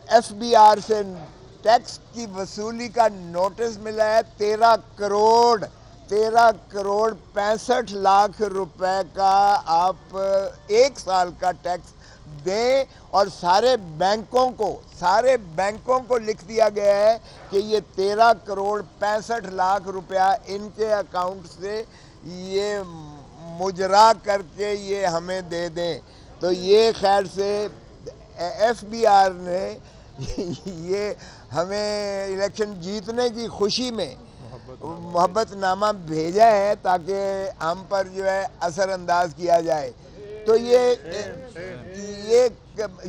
F B are سے tax کی وصولی کا نوٹس ملا ہے 13 کروڑ 65 لاکھ روپے کا آپ ایک سال کا ٹیکس دیں، اور سارے بینکوں کو لکھ دیا گیا ہے کہ یہ 13 کروڑ 65 لاکھ روپیہ ان کے اکاؤنٹ سے یہ مجرا کر کے یہ ہمیں دے دیں۔ تو یہ خیر سے ایف بی آر نے یہ ہمیں الیکشن جیتنے کی خوشی میں محبت نامہ بھیجا ہے تاکہ ہم پر جو ہے اثر انداز کیا جائے۔ تو یہ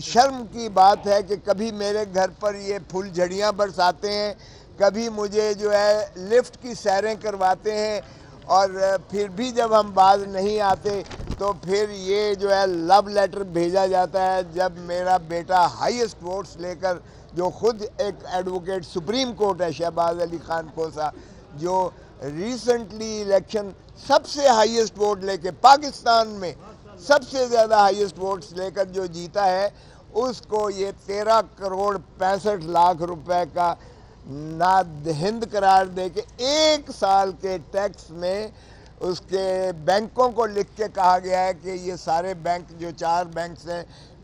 شرم کی بات ہے کہ کبھی میرے گھر پر یہ پھول جھڑیاں برساتے ہیں، کبھی مجھے جو ہے لفٹ کی سیریں کرواتے ہیں، اور پھر بھی جب ہم باز نہیں آتے تو پھر یہ جو ہے لو لیٹر بھیجا جاتا ہے۔ جب میرا بیٹا ہائیسٹ ووٹس لے کر، جو خود ایک ایڈوکیٹ سپریم کورٹ ہے، شہباز علی خان کوسا، جو ریسنٹلی الیکشن سب سے ہائیسٹ ووٹ لے کے پاکستان میں سب سے زیادہ ہائیسٹ ووٹس لے کر جو جیتا ہے، اس کو یہ 13 کروڑ 65 لاکھ روپے کا نادہند قرار دے کے ایک سال کے ٹیکس میں اس کے بینکوں کو لکھ کے کہا گیا ہے کہ یہ سارے بینک جو 4 بینکس ہیں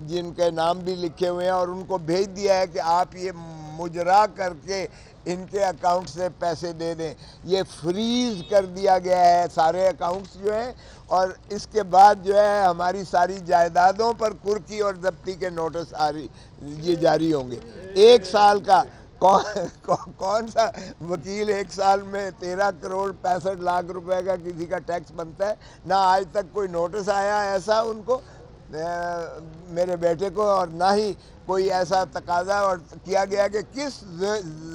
جن کے نام بھی لکھے ہوئے ہیں، اور ان کو بھیج دیا ہے کہ آپ یہ مجرا کر کے ان کے اکاؤنٹ سے پیسے دے دیں۔ یہ فریز کر دیا گیا ہے سارے اکاؤنٹس جو ہیں، اور اس کے بعد جو ہے ہماری ساری جائیدادوں پر کرکی اور ضبطی کے نوٹس یہ جاری ہوں گے۔ ایک سال کا کون سا وکیل ایک سال میں 13 کروڑ 65 لاکھ روپے کا کسی کا ٹیکس بنتا ہے؟ نہ آج تک کوئی نوٹس آیا ایسا ان کو، میرے بیٹے کو، اور نہ ہی کوئی ایسا تقاضا اور کیا گیا کہ کس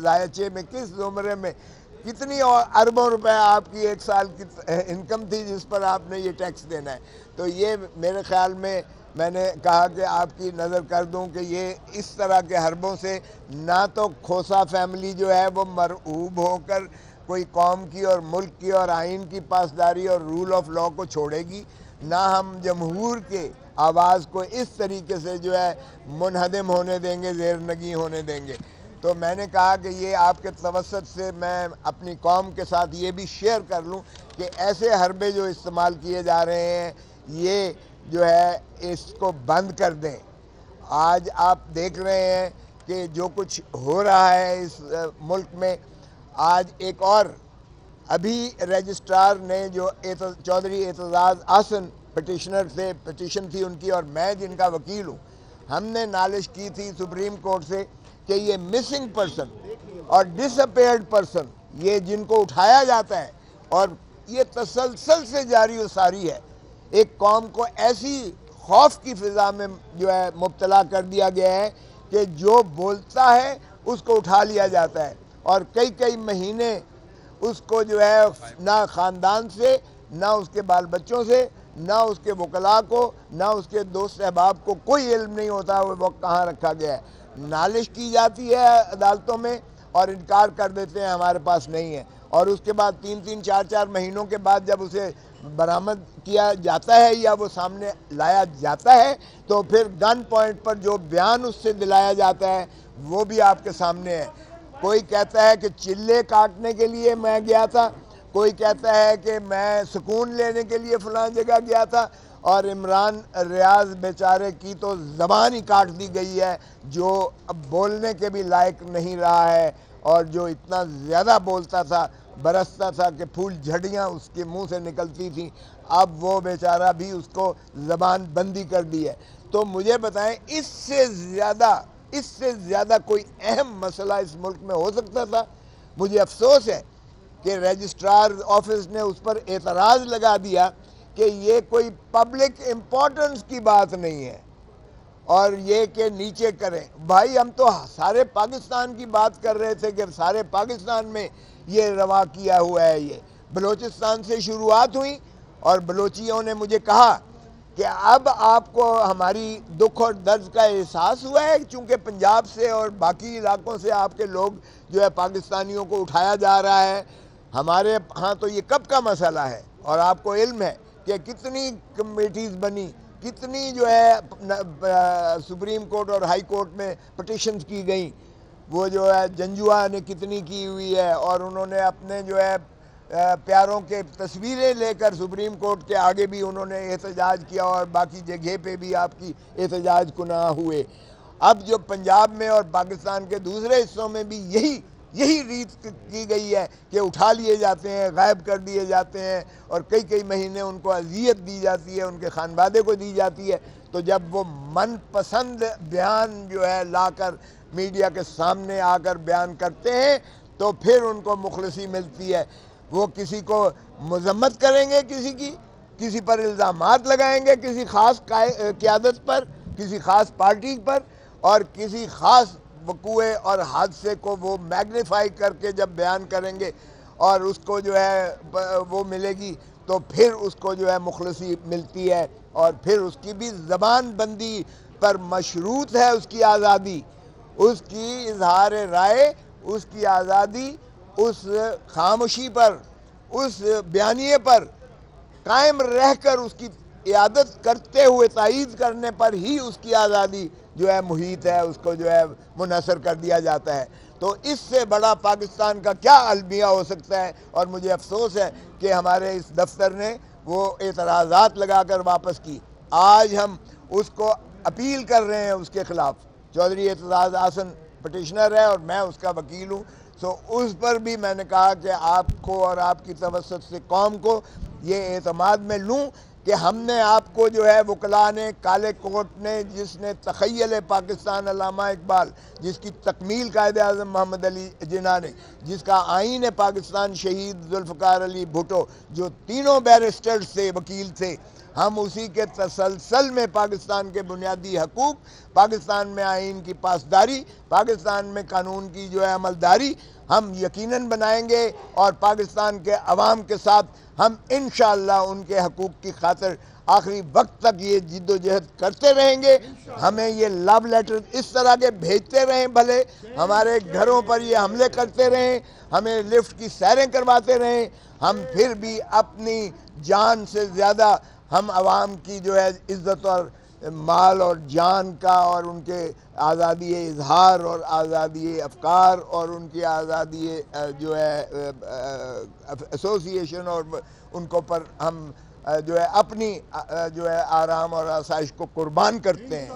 ذائچے میں، کس زمرے میں کتنی اربوں روپے آپ کی ایک سال کی انکم تھی جس پر آپ نے یہ ٹیکس دینا ہے۔ تو یہ میرے خیال میں نے کہا کہ آپ کی نظر کر دوں کہ یہ اس طرح کے حربوں سے نہ تو کھوسا فیملی جو ہے وہ مرعوب ہو کر کوئی قوم کی اور ملک کی اور آئین کی پاسداری اور رول آف لاء کو چھوڑے گی، نہ ہم جمہور کے آواز کو اس طریقے سے جو ہے منہدم ہونے دیں گے، زیر نگی ہونے دیں گے۔ تو میں نے کہا کہ یہ آپ کے توسط سے میں اپنی قوم کے ساتھ یہ بھی شیئر کر لوں کہ ایسے حربے جو استعمال کیے جا رہے ہیں یہ جو ہے اس کو بند کر دیں۔ آج آپ دیکھ رہے ہیں کہ جو کچھ ہو رہا ہے اس ملک میں، آج ایک اور ابھی رجسٹرار نے جو چودھری اعتزاز احسن پٹیشنر تھے، پٹیشن تھی ان کی، اور میں جن کا وکیل ہوں، ہم نے نالش کی تھی سپریم کورٹ سے کہ یہ مسنگ پرسن اور ڈس اپیئرڈ پرسن، یہ جن کو اٹھایا جاتا ہے، اور یہ تسلسل سے جاری و ساری ہے، ایک قوم کو ایسی خوف کی فضا میں جو ہے مبتلا کر دیا گیا ہے کہ جو بولتا ہے اس کو اٹھا لیا جاتا ہے، اور کئی مہینے اس کو جو ہے نہ خاندان سے، نہ اس کے بال بچوں سے، نہ اس کے وکلاء کو، نہ اس کے دوست احباب کو کوئی علم نہیں ہوتا وہ وقت کہاں رکھا گیا ہے۔ نالش کی جاتی ہے عدالتوں میں اور انکار کر دیتے ہیں ہمارے پاس نہیں ہے، اور اس کے بعد 3 4 مہینوں کے بعد جب اسے برآمد کیا جاتا ہے یا وہ سامنے لایا جاتا ہے تو پھر گن پوائنٹ پر جو بیان اس سے دلایا جاتا ہے وہ بھی آپ کے سامنے ہے۔ کوئی کہتا ہے کہ چلے کاٹنے کے لیے میں گیا تھا، کوئی کہتا ہے کہ میں سکون لینے کے لیے فلاں جگہ گیا تھا، اور عمران ریاض بیچارے کی تو زبان ہی کاٹ دی گئی ہے، جو اب بولنے کے بھی لائق نہیں رہا ہے، اور جو اتنا زیادہ بولتا تھا، برستا تھا کہ پھول جھڑیاں اس کے منہ سے نکلتی تھیں، اب وہ بیچارہ بھی اس کو زبان بندی کر دی ہے۔ تو مجھے بتائیں اس سے زیادہ کوئی اہم مسئلہ اس ملک میں ہو سکتا تھا؟ مجھے افسوس ہے کہ رجسٹرار آفس نے اس پر اعتراض لگا دیا کہ یہ کوئی پبلک امپورٹنس کی بات نہیں ہے، اور یہ کہ نیچے کریں۔ بھائی ہم تو سارے پاکستان کی بات کر رہے تھے کہ سارے پاکستان میں یہ روا کیا ہوا ہے۔ یہ بلوچستان سے شروعات ہوئی، اور بلوچیوں نے مجھے کہا کہ اب آپ کو ہماری دکھ اور درد کا احساس ہوا ہے، چونکہ پنجاب سے اور باقی علاقوں سے آپ کے لوگ جو ہے پاکستانیوں کو اٹھایا جا رہا ہے۔ ہمارے ہاں تو یہ کب کا مسئلہ ہے، اور آپ کو علم ہے کہ کتنی کمیٹیز بنی کتنی جو ہے سپریم کورٹ اور ہائی کورٹ میں پٹیشنز کی گئیں، وہ جو ہے جنجوا نے کتنی کی ہوئی ہے، اور انہوں نے اپنے جو ہے پیاروں کے تصویریں لے کر سپریم کورٹ کے آگے بھی انہوں نے احتجاج کیا، اور باقی جگہ پہ بھی آپ کی احتجاج کناں ہوئے۔ اب جو پنجاب میں اور پاکستان کے دوسرے حصوں میں بھی یہی ریت کی گئی ہے کہ اٹھا لیے جاتے ہیں، غائب کر دیے جاتے ہیں، اور کئی مہینے ان کو اذیت دی جاتی ہے، ان کے خانوادے کو دی جاتی ہے۔ تو جب وہ من پسند بیان جو ہے لا کر میڈیا کے سامنے آ کر بیان کرتے ہیں تو پھر ان کو مخلصی ملتی ہے۔ وہ کسی کو مذمت کریں گے، کسی پر الزامات لگائیں گے، کسی خاص قیادت پر، کسی خاص پارٹی پر، اور کسی خاص وقوع اور حادثے کو وہ میگنیفائی کر کے جب بیان کریں گے اور اس کو جو ہے وہ ملے گی، تو پھر اس کو جو ہے مخلصی ملتی ہے، اور پھر اس کی بھی زبان بندی پر مشروط ہے اس کی آزادی، اس کی اظہار رائے، اس کی آزادی، اس خاموشی پر، اس بیانیے پر قائم رہ کر اس کی اعادت کرتے ہوئے تائید کرنے پر ہی اس کی آزادی جو ہے محیط ہے، اس کو جو ہے منحصر کر دیا جاتا ہے۔ تو اس سے بڑا پاکستان کا کیا المیہ ہو سکتا ہے؟ اور مجھے افسوس ہے کہ ہمارے اس دفتر نے وہ اعتراضات لگا کر واپس کی۔ آج ہم اس کو اپیل کر رہے ہیں اس کے خلاف۔ چودھری اعتزاز احسن پٹیشنر ہے اور میں اس کا وکیل ہوں، سو اس پر بھی میں نے کہا کہ آپ کو اور آپ کی توسط سے قوم کو یہ اعتماد میں لوں کہ ہم نے آپ کو جو ہے وکلاء نے، کالے کوٹ نے، جس نے تخیل پاکستان علامہ اقبال، جس کی تکمیل قائد اعظم محمد علی جناح نے، جس کا آئین پاکستان شہید ذوالفقار علی بھٹو، جو تینوں بیرسٹرز تھے، وکیل تھے، ہم اسی کے تسلسل میں پاکستان کے بنیادی حقوق، پاکستان میں آئین کی پاسداری، پاکستان میں قانون کی جو ہے عملداری ہم یقیناً بنائیں گے، اور پاکستان کے عوام کے ساتھ ہم انشاءاللہ ان کے حقوق کی خاطر آخری وقت تک یہ جد و جہد کرتے رہیں گے۔ ہمیں یہ لو لیٹر اس طرح کے بھیجتے رہیں، بھلے ہمارے گھروں پر یہ حملے کرتے رہیں، ہمیں لفٹ کی سیریں کرواتے رہیں، ہم پھر بھی اپنی جان سے زیادہ ہم عوام کی جو ہے عزت اور مال اور جان کا، اور ان کے آزادی اظہار اور آزادی افکار اور ان کی آزادی جو ہے ایسوسیشن، اور ان کو پر ہم جو ہے اپنی جو ہے آرام اور آسائش کو قربان کرتے ہیں۔